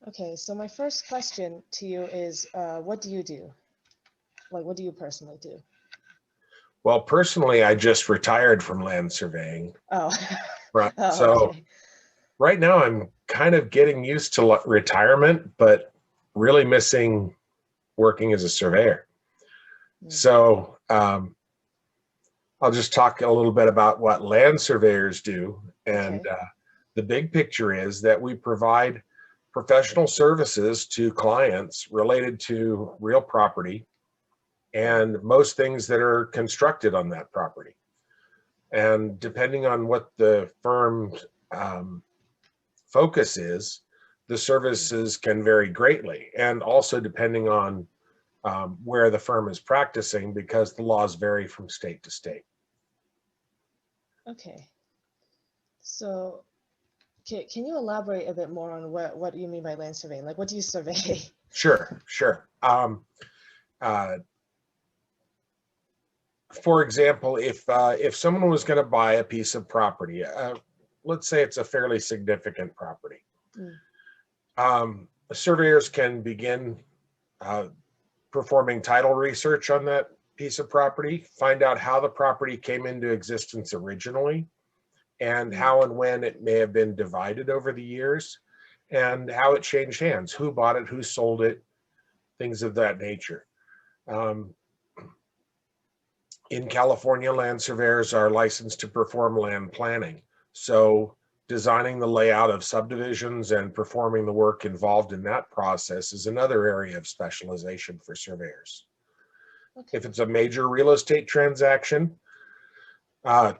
Okay, so my first question to you is, what do you do? Like, what do you personally do? Well, personally, I just retired from land surveying. Oh, Right. oh, So okay. right now I'm kind of getting used to retirement, but really missing working as a surveyor. Mm, So I'll just talk a little bit about what land surveyors do. And okay. the big picture is that we provide professional services to clients related to real property Mm, and most things that are constructed on that property. And depending on what the firm's focus is, the mm. services can vary greatly. And also depending on where the firm is practicing, because the laws vary from state to state. Okay. So, can you elaborate a bit more on what you mean by land surveying? Like, what do you survey? Sure, sure. Uh, for example, if someone was going to buy a piece of property, let's say it's a fairly significant property, Mm, surveyors can begin uh, performing title research on that piece of property, find out how the property came into existence originally, and mm, how and when it may have been divided over the years, and how it changed hands, who bought it, who sold it, things of that nature. Um, in California, land surveyors are licensed to perform land planning. So designing the layout of subdivisions and performing the work involved in that process is another area of specialization for surveyors. If okay. it's a major real estate transaction,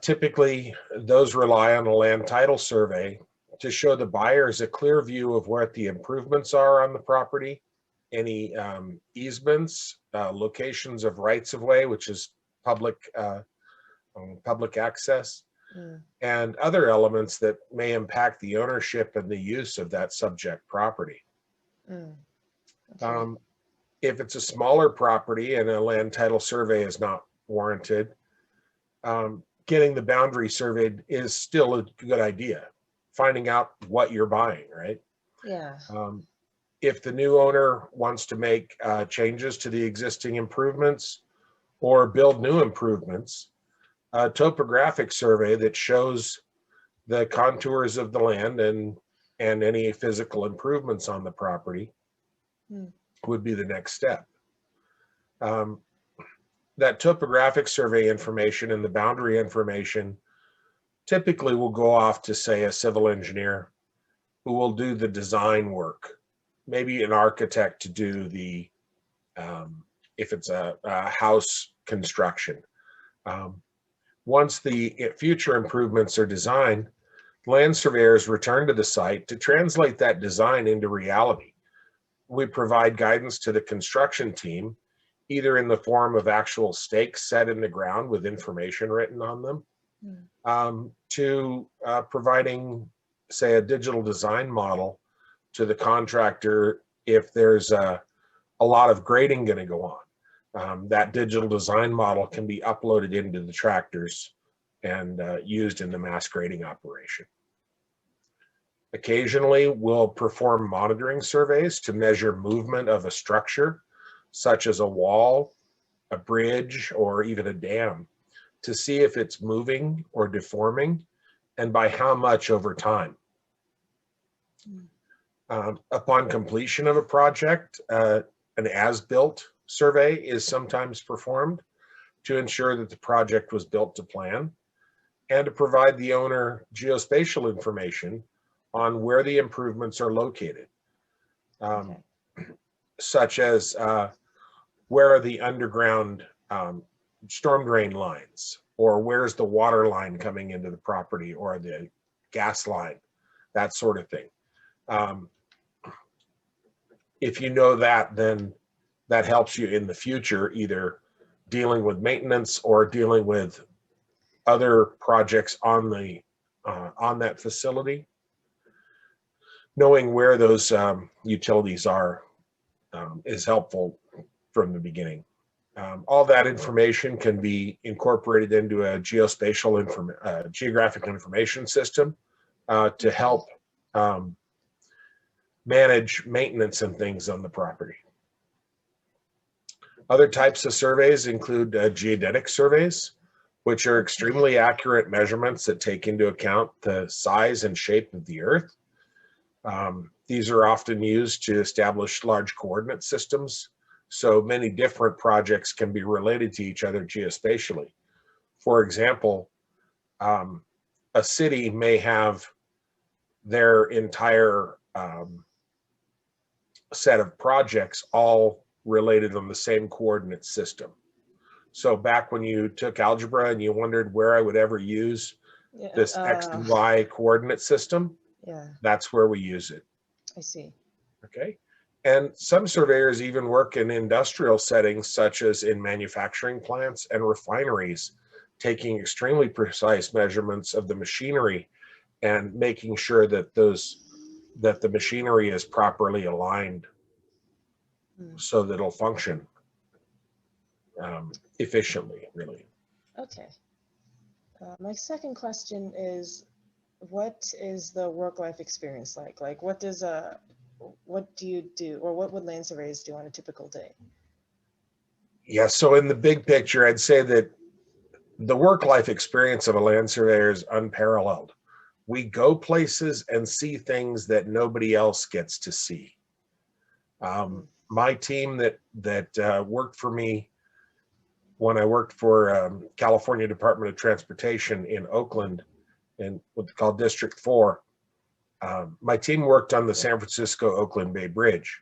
typically those rely on a land title survey to show the buyers a clear view of what the improvements are on the property, any easements, locations of rights of way, which is public public access, Mm, and other elements that may impact the ownership and the use of that subject property. mm, okay. Um, if it's a smaller property and a land title survey is not warranted, getting the boundary surveyed is still a good idea. Finding out what you're buying, right? Yeah. Um, if the new owner wants to make changes to the existing improvements or build new improvements, a topographic survey that shows the contours of the land and any physical improvements on the property Mm, would be the next step. Um, that topographic survey information and the boundary information typically will go off to, say, a civil engineer who will do the design work, maybe an architect to do the, if it's a house construction. Um, once the future improvements are designed, land surveyors return to the site to translate that design into reality. We provide guidance to the construction team, either in the form of actual stakes set in the ground with information written on them, mm, to providing, say, a digital design model to the contractor if there's a lot of grading going to go on. That digital design model can be uploaded into the tractors and used in the mass grading operation. Occasionally, we'll perform monitoring surveys to measure movement of a structure, such as a wall, a bridge, or even a dam, to see if it's moving or deforming, and by how much over time. mm, Upon completion of a project, an as-built survey is sometimes performed to ensure that the project was built to plan and to provide the owner geospatial information on where the improvements are located, um, okay. such as where are the underground storm drain lines, or where's the water line coming into the property, or the gas line, that sort of thing. Um, if you know that, then that helps you in the future, either dealing with maintenance or dealing with other projects on the on that facility. Knowing where those utilities are is helpful from the beginning. All that information can be incorporated into a geographic information system to Okay. help um, manage maintenance and things on the property. Other types of surveys include geodetic surveys, which are extremely accurate measurements that take into account the size and shape of the earth. These are often used to establish large coordinate systems, so many different projects can be related to each other geospatially. For example, a city may have their entire set of projects all related on the same coordinate system. So back when you took algebra and you wondered where I would ever use this X and Y coordinate system, that's where we use it. I see. Okay. And some surveyors even work in industrial settings, such as in manufacturing plants and refineries, taking extremely precise measurements of the machinery and making sure that the machinery is properly aligned so that it'll function efficiently, really. Okay. My second question is, what is the work-life experience like? Like, what do you do, or what would land surveyors do on a typical day? Yeah, so in the big picture, I'd say that the work-life experience of a land surveyor is unparalleled. We go places and see things that nobody else gets to see. My team that worked for me when I worked for California Department of Transportation in Oakland, in what's called District 4, my team worked on the San Francisco-Oakland Bay Bridge.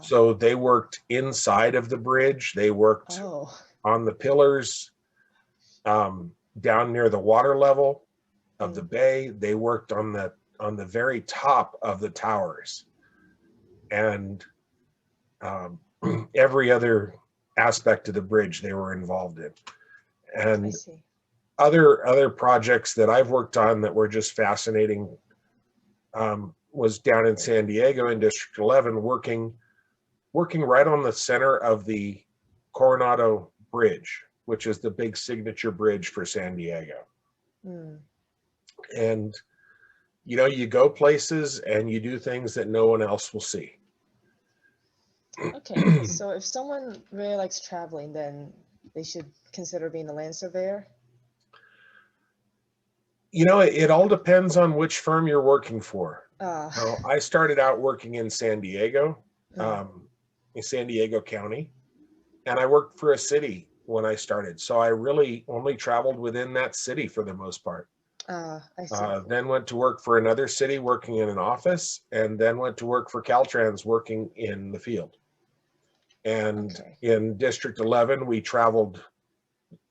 So they worked inside of the bridge. They worked on the pillars down near the water level of the bay. They worked on the very top of the towers, and every other aspect of the bridge they were involved in. And other projects that I've worked on that were just fascinating was down in San Diego in District 11, working right on the center of the Coronado Bridge, which is the big signature bridge for San Diego. And you go places and you do things that no one else will see. Okay, so if someone really likes traveling, then they should consider being a land surveyor? It all depends on which firm you're working for. Now, I started out working in San Diego, in San Diego County, and I worked for a city when I started. So I really only traveled within that city for the most part. I see. Then went to work for another city working in an office, and then went to work for Caltrans working in the field. And in District 11, we traveled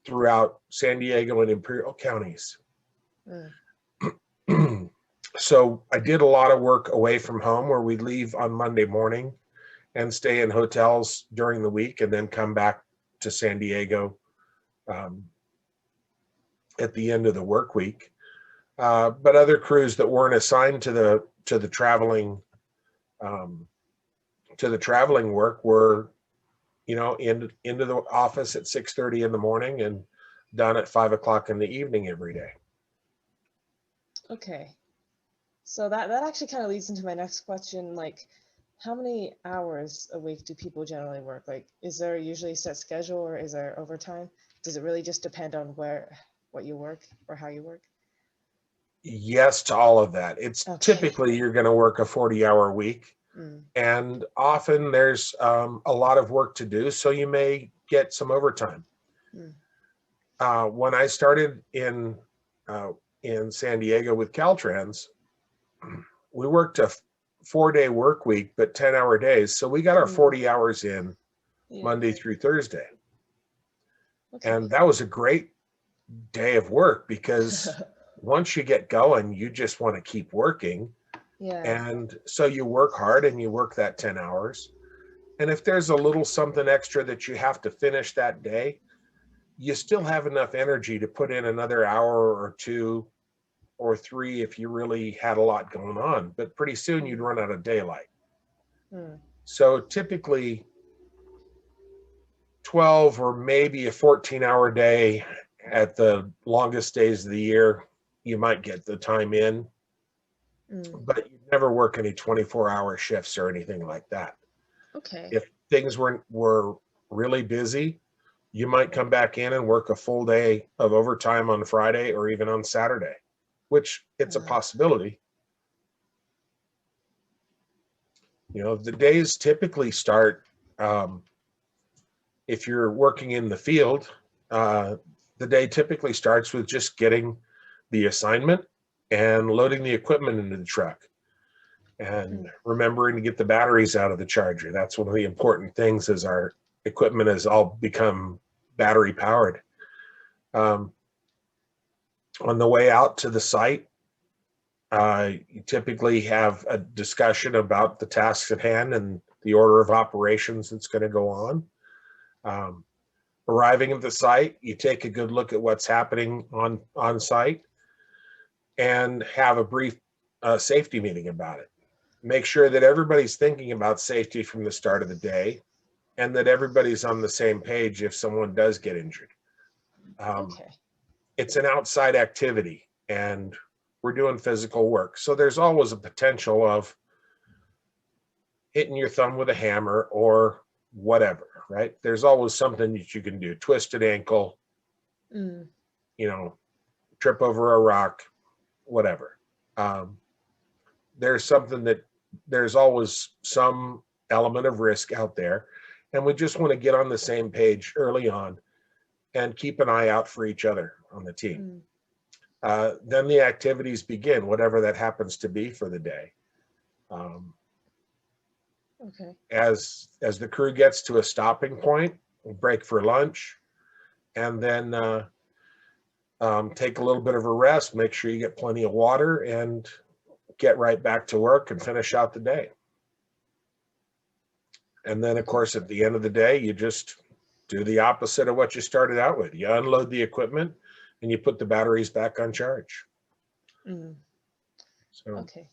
throughout San Diego and Imperial counties. So I did a lot of work away from home, where we'd leave on Monday morning and stay in hotels during the week and then come back to San Diego at the end of the work week. But other crews that weren't assigned to the traveling work were, into the office at 6:30 in the morning and done at 5 o'clock in the evening every day. Okay, so that actually kind of leads into my next question. Like, how many hours a week do people generally work? Like, is there usually a set schedule, or is there overtime? Does it really just depend on what you work or how you work? Yes to all of that. It's typically you're going to work a 40-hour week, and often there's a lot of work to do, so you may get some overtime. When I started in San Diego with Caltrans, we worked a 4-day work week, but 10-hour days. So we got our 40 hours in Monday through Thursday. And that was a great day of work, because once you get going, you just want to keep working. And so you work hard and you work that 10 hours. And if there's a little something extra that you have to finish that day, you still have enough energy to put in another hour or 2 or 3 if you really had a lot going on. But pretty soon you'd run out of daylight. So typically 12 or maybe a 14-hour day at the longest days of the year, you might get the time in, but you never work any 24-hour shifts or anything like that. Okay. If things were really busy, you might come back in and work a full day of overtime on Friday or even on Saturday, which it's a possibility. You know, the days typically start, if you're working in the field, the day typically starts with just getting the assignment and loading the equipment into the truck and remembering to get the batteries out of the charger. That's one of the important things, as our equipment has all become battery powered. On the way out to the site, you typically have a discussion about the tasks at hand and the order of operations that's going to go on. Arriving at the site, you take a good look at what's happening on site and have a brief safety meeting about it. Make sure that everybody's thinking about safety from the start of the day and that everybody's on the same page if someone does get injured. Okay. It's an outside activity and we're doing physical work. So there's always a potential of hitting your thumb with a hammer or whatever, right? There's always something that you can do. Twisted ankle, you know, trip over a rock, whatever. There's something that there's always some element of risk out there. And we just want to get on the same page early on and keep an eye out for each other on the team. Then the activities begin, whatever that happens to be for the day. Okay. As the crew gets to a stopping point, we'll break for lunch, and then take a little bit of a rest, make sure you get plenty of water, and get right back to work and finish out the day. And then, of course, at the end of the day, you just do the opposite of what you started out with. You unload the equipment and you put the batteries back on charge. So, okay.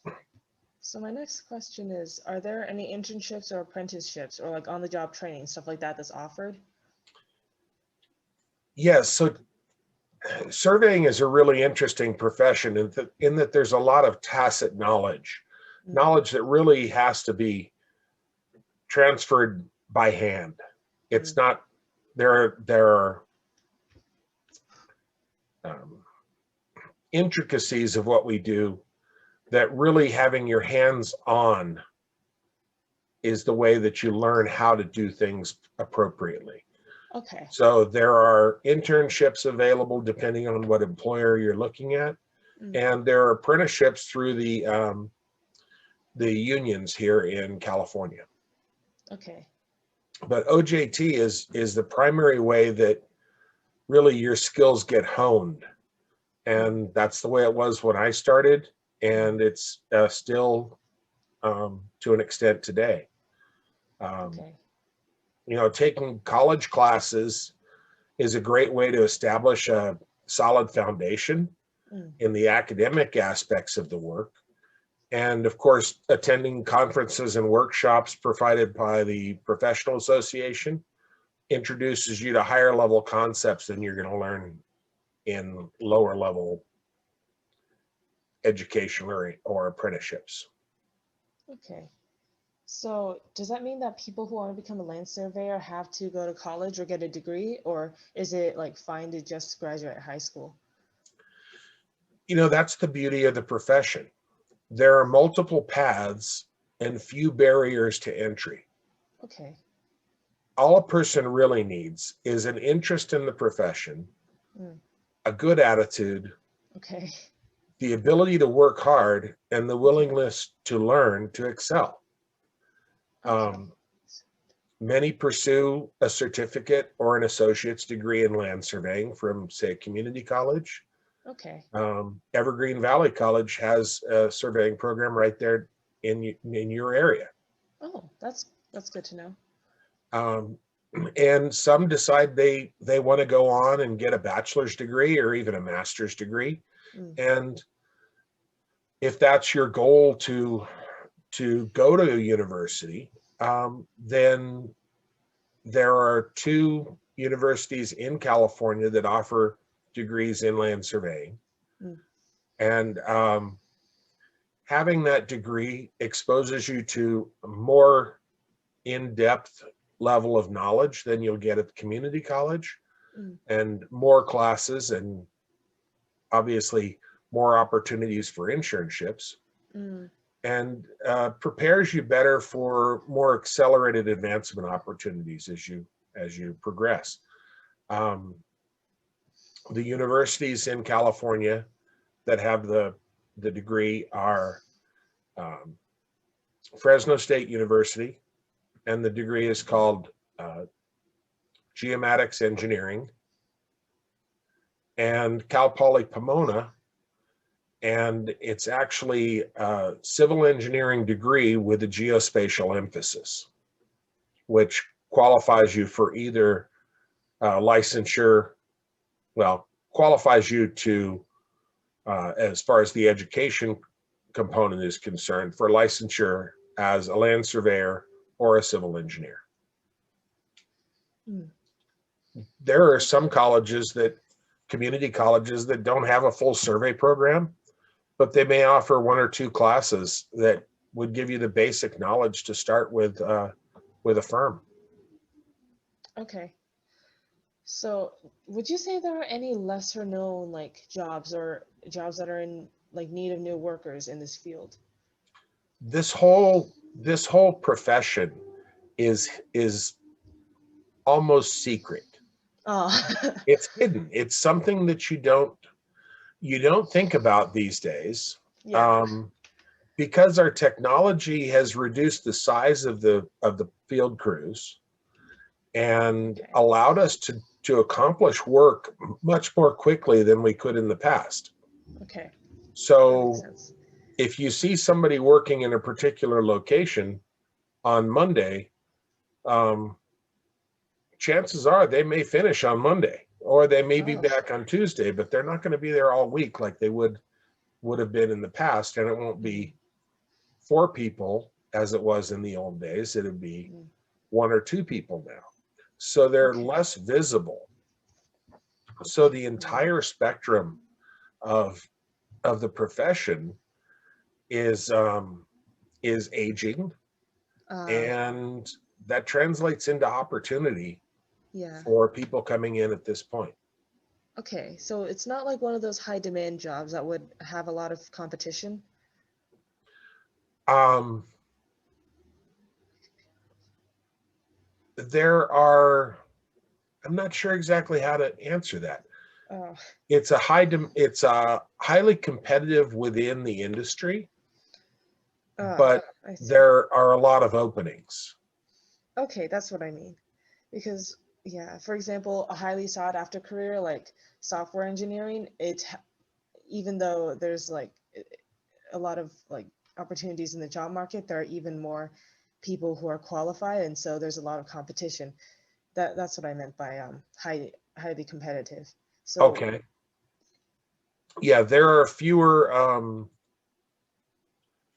So my next question is, are there any internships or apprenticeships or like on-the-job training, stuff like that that's offered? yes, so surveying is a really interesting profession in that there's a lot of tacit knowledge, knowledge that really has to be transferred by hand. It's not, there are intricacies of what we do that really having your hands on is the way that you learn how to do things appropriately. Okay. So there are internships available depending on what employer you're looking at, and there are apprenticeships through the unions here in California. Okay. But OJT is the primary way that really your skills get honed, and that's the way it was when I started, and it's still to an extent today. Okay. You know, taking college classes is a great way to establish a solid foundation in the academic aspects of the work. And of course, attending conferences and workshops provided by the professional association introduces you to higher level concepts than you're going to learn in lower level education or apprenticeships. Okay. So does that mean that people who want to become a land surveyor have to go to college or get a degree, or is it like fine to just graduate high school? You know, that's the beauty of the profession. There are multiple paths and few barriers to entry. Okay. All a person really needs is an interest in the profession, a good attitude, Okay. the ability to work hard, and the willingness to learn to excel. Many pursue a certificate or an associate's degree in land surveying from, say, a community college. Okay. Evergreen Valley College has a surveying program right there in your area. Oh, that's good to know. And some decide they want to go on and get a bachelor's degree or even a master's degree. And if that's your goal to go to a university, then there are 2 universities in California that offer degrees in land surveying. And having that degree exposes you to a more in-depth level of knowledge than you'll get at the community college, and more classes, and obviously more opportunities for internships, and prepares you better for more accelerated advancement opportunities as you progress. The universities in California that have the degree are Fresno State University, and the degree is called Geomatics Engineering, and Cal Poly Pomona, and it's actually a civil engineering degree with a geospatial emphasis, which qualifies you for either licensure, well, qualifies you to, as far as the education component is concerned, for licensure as a land surveyor or a civil engineer. There are some colleges community colleges that don't have a full survey program, but they may offer one or two classes that would give you the basic knowledge to start with a firm. Okay. So would you say there are any lesser known like jobs or jobs that are in like need of new workers in this field? This whole profession is almost secret. Oh. It's hidden. It's something that you don't think about these days. Yeah. Because our technology has reduced the size of the field crews and allowed us to accomplish work much more quickly than we could in the past. Okay. So if you see somebody working in a particular location on Monday, chances are they may finish on Monday, or they may be back on Tuesday, but they're not going to be there all week like they would have been in the past. And it won't be 4 people as it was in the old days. It'd be 1 or 2 people now. So they're less visible. So the entire spectrum of the profession is aging, and that translates into opportunity for people coming in at this point. Okay, so it's not like one of those high demand jobs that would have a lot of competition? There are, I'm not sure exactly how to answer that. It's highly competitive within the industry, but there are a lot of openings. Okay, that's what I mean. Because, yeah, for example, a highly sought after career like software engineering, even though there's like a lot of like opportunities in the job market, there are even more people who are qualified, and so there's a lot of competition. That's what I meant by highly competitive. So okay. Yeah, there are fewer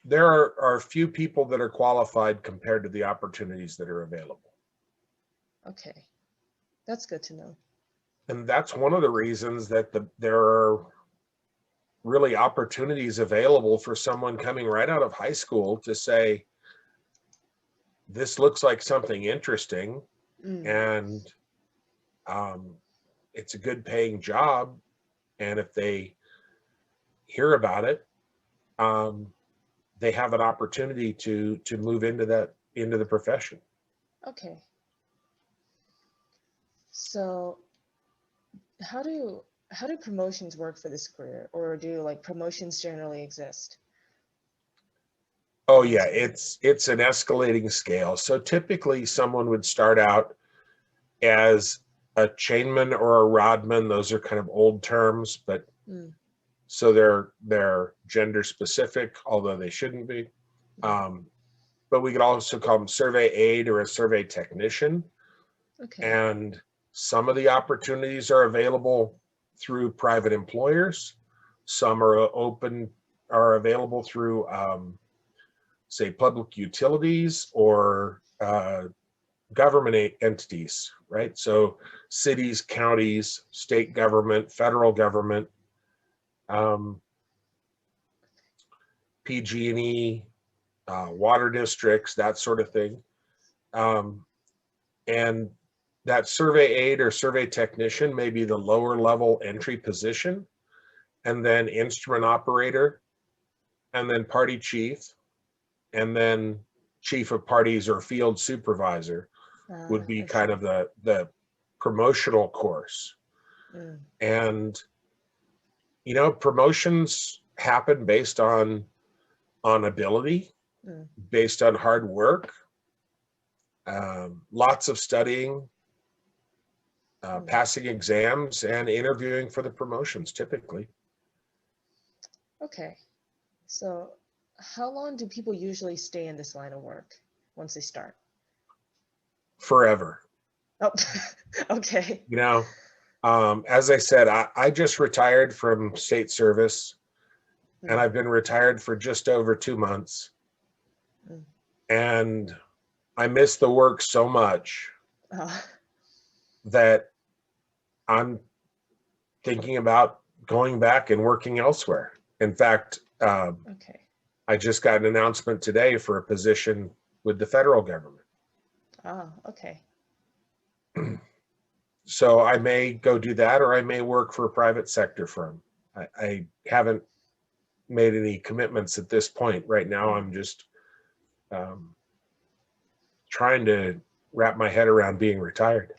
there are few people that are qualified compared to the opportunities that are available. Okay, that's good to know. And that's one of the reasons that there are really opportunities available for someone coming right out of high school to say, this looks like something interesting, and it's a good paying job. And if they hear about it, they have an opportunity to move into the profession. Okay. So how do promotions work for this career, or do like promotions generally exist? Oh yeah, it's an escalating scale. So typically someone would start out as a chainman or a rodman. Those are kind of old terms, but so they're gender specific, although they shouldn't be. But we could also call them survey aide or a survey technician. Okay. And some of the opportunities are available through private employers. Some are available through say public utilities or government entities, right? So cities, counties, state government, federal government. PG&E, water districts, that sort of thing. And that survey aide or survey technician may be the lower level entry position, and then instrument operator, and then party chief, and then chief of parties or field supervisor would be I kind see. of the promotional course. Mm, And, promotions happen based on ability, mm, based on hard work, lots of studying, mm. passing exams, and interviewing for the promotions typically. Okay. So how long do people usually stay in this line of work once they start? Forever. Oh, okay. As I said, I just retired from state service, and Mm, I've been retired for just over 2 months. mm. And I miss the work so much Uh, that I'm thinking about going back and working elsewhere. In fact, okay. I just got an announcement today for a position with the federal government. Okay. So I may go do that, or I may work for a private sector firm. I haven't made any commitments at this point. Right now, I'm just trying to wrap my head around being retired.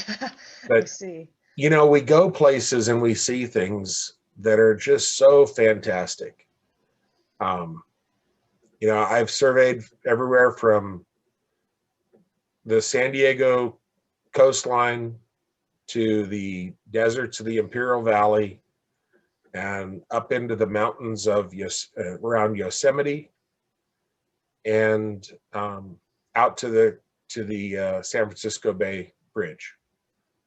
I But, see. we go places and we see things that are just so fantastic. I've surveyed everywhere from the San Diego coastline to the deserts of the Imperial Valley and up into the mountains of around Yosemite, and out to the San Francisco Bay Bridge.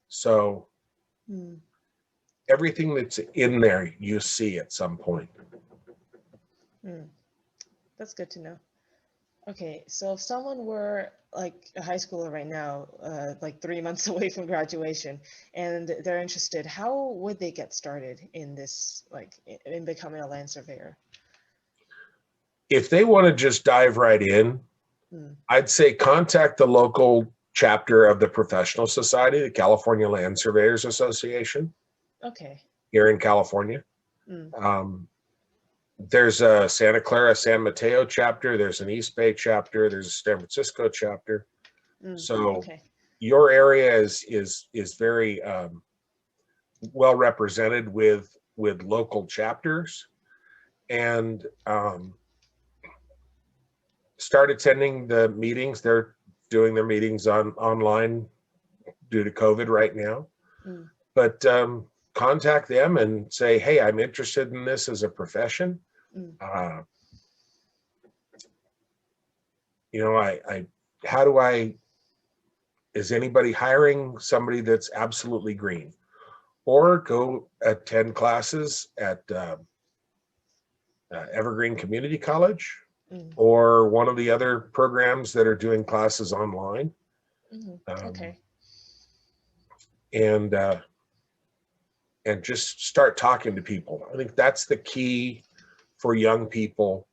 So Mm, everything that's in there, you see at some point. mm. That's good to know. Okay, so if someone were like a high schooler right now, like 3 months away from graduation, and they're interested, how would they get started in this, like in becoming a land surveyor? If they want to just dive right in, Mm, I'd say contact the local chapter of the professional society, the California Land Surveyors Association okay. here in California. Mm, There's a Santa Clara, San Mateo chapter. There's an East Bay chapter. There's a San Francisco chapter. So okay. your area is very well represented with local chapters, and start attending the meetings. They're doing their meetings online due to COVID right now, Mm, but contact them and say, hey, I'm interested in this as a profession. mm, Uh, I how do I, is anybody hiring somebody that's absolutely green? Or go attend classes at Evergreen Community College, mm, or one of the other programs that are doing classes online. okay. And just start talking to people. I think that's the key for young people.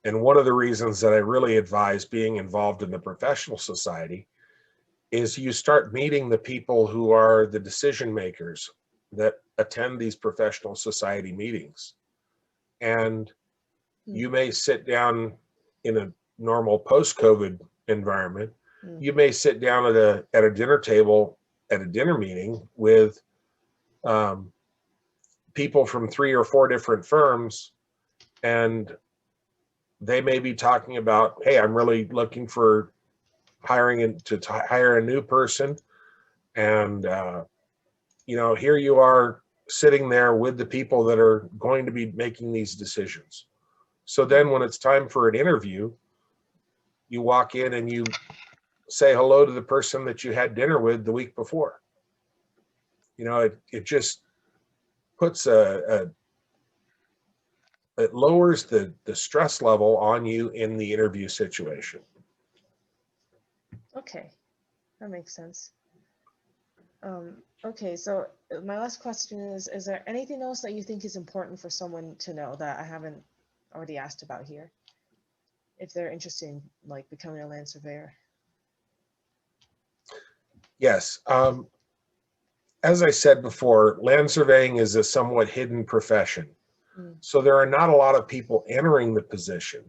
And one of the reasons that I really advise being involved in the professional society is you start meeting the people who are the decision makers that attend these professional society meetings. And Mm, you may sit down in a normal post-COVID environment. mm, You may sit down at a dinner table at a dinner meeting with people from 3 or 4 different firms, and they may be talking about, hey, I'm really looking for to hire a new person, and here you are sitting there with the people that are going to be making these decisions. So then mm. when it's time for an interview, you walk in and you say hello to the person that you had dinner with the week before. It just puts it lowers the stress level on you in the interview situation. Okay, that makes sense. Okay, so my last question is there anything else that you think is important for someone to know that I haven't already asked about here, if they're interested in like becoming a land surveyor. Yes. As I said before, land surveying is a somewhat hidden profession. So there are not a lot of people entering the position.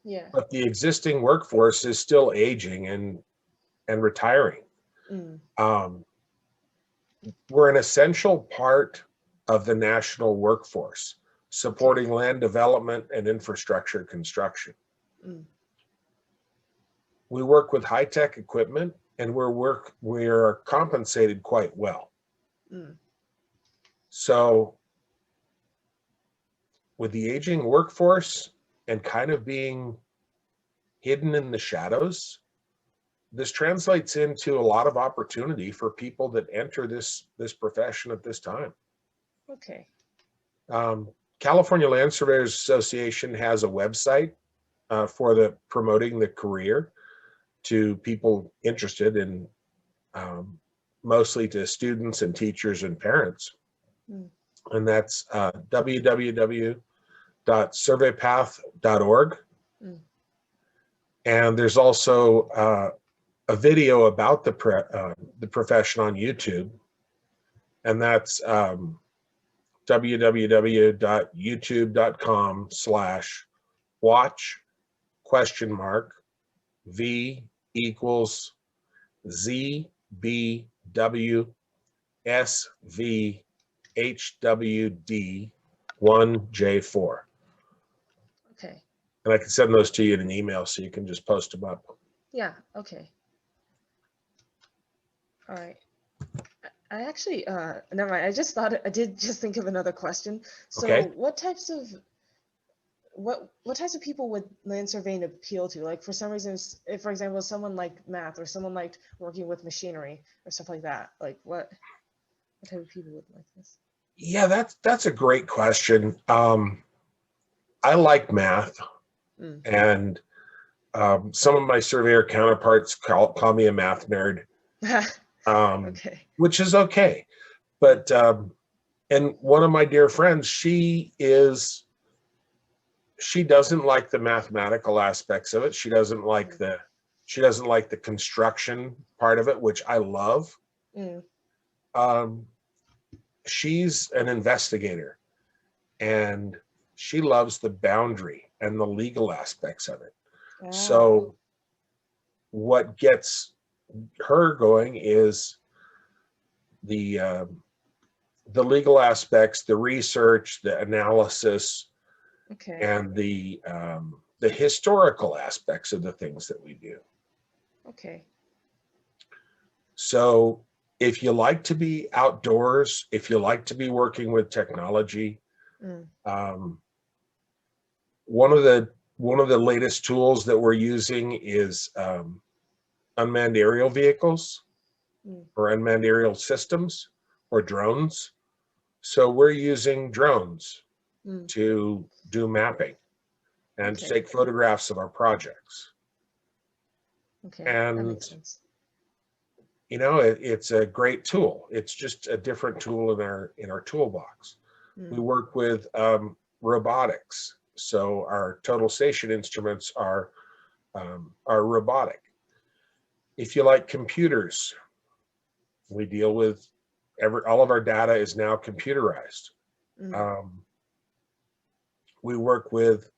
Yeah. But the existing workforce is still aging and retiring. We're an essential part of the national workforce, supporting land development and infrastructure construction. We work with high-tech equipment, and we are compensated quite well. So with the aging workforce and kind of being hidden in the shadows, this translates into a lot of opportunity for people that enter this profession at this time. Okay. California Land Surveyors Association has a website for promoting the career to people interested in, mostly to students and teachers and parents. And that's www.surveypath.org. And there's also a video about the profession on YouTube, and that's www.youtube.com/watch?VSVHWD1J4. Okay. And I can send those to you in an email so you can just post them up. Yeah. Okay. All right. I actually, never mind. I did just think of another question. So Okay. what types of people would land surveying appeal to? Like for some reasons, if for example, someone liked math or someone liked working with machinery or stuff like that, like what type of people would like this? Yeah, that's a great question. I like math, and some of my surveyor counterparts call me a math nerd. Okay. Which is okay. But, and one of my dear friends, she doesn't like the mathematical aspects of it. She doesn't like the construction part of it, which I love. She's an investigator, and she loves the boundary and the legal aspects of it. So what gets her going is the legal aspects, the research, the analysis, and the historical aspects of the things that we do. Okay. So if you like to be outdoors, if you like to be working with technology, one of the latest tools that we're using is unmanned aerial vehicles or unmanned aerial systems or drones. So we're using drones to do mapping and to take photographs of our projects. And that makes sense. You know, it's a great tool. It's just a different tool in our toolbox. We work with robotics. So our total station instruments are robotic. If you like computers, we deal with all of our data is now computerized. We work with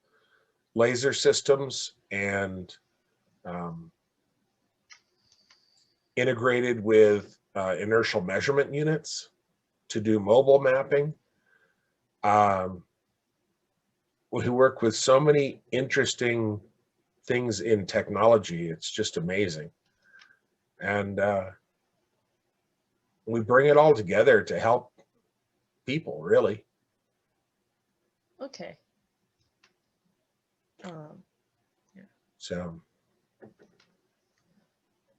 laser systems and integrated with inertial measurement units to do mobile mapping. We work with so many interesting things in technology. It's just amazing. And we bring it all together to help people, really. Okay. Yeah. So.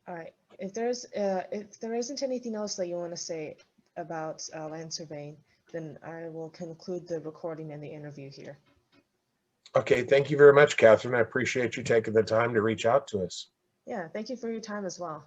All right. If there isn't anything else that you want to say about land surveying, then I will conclude the recording and the interview here. Okay. Thank you very much, Catherine. I appreciate you taking the time to reach out to us. Yeah. Thank you for your time as well.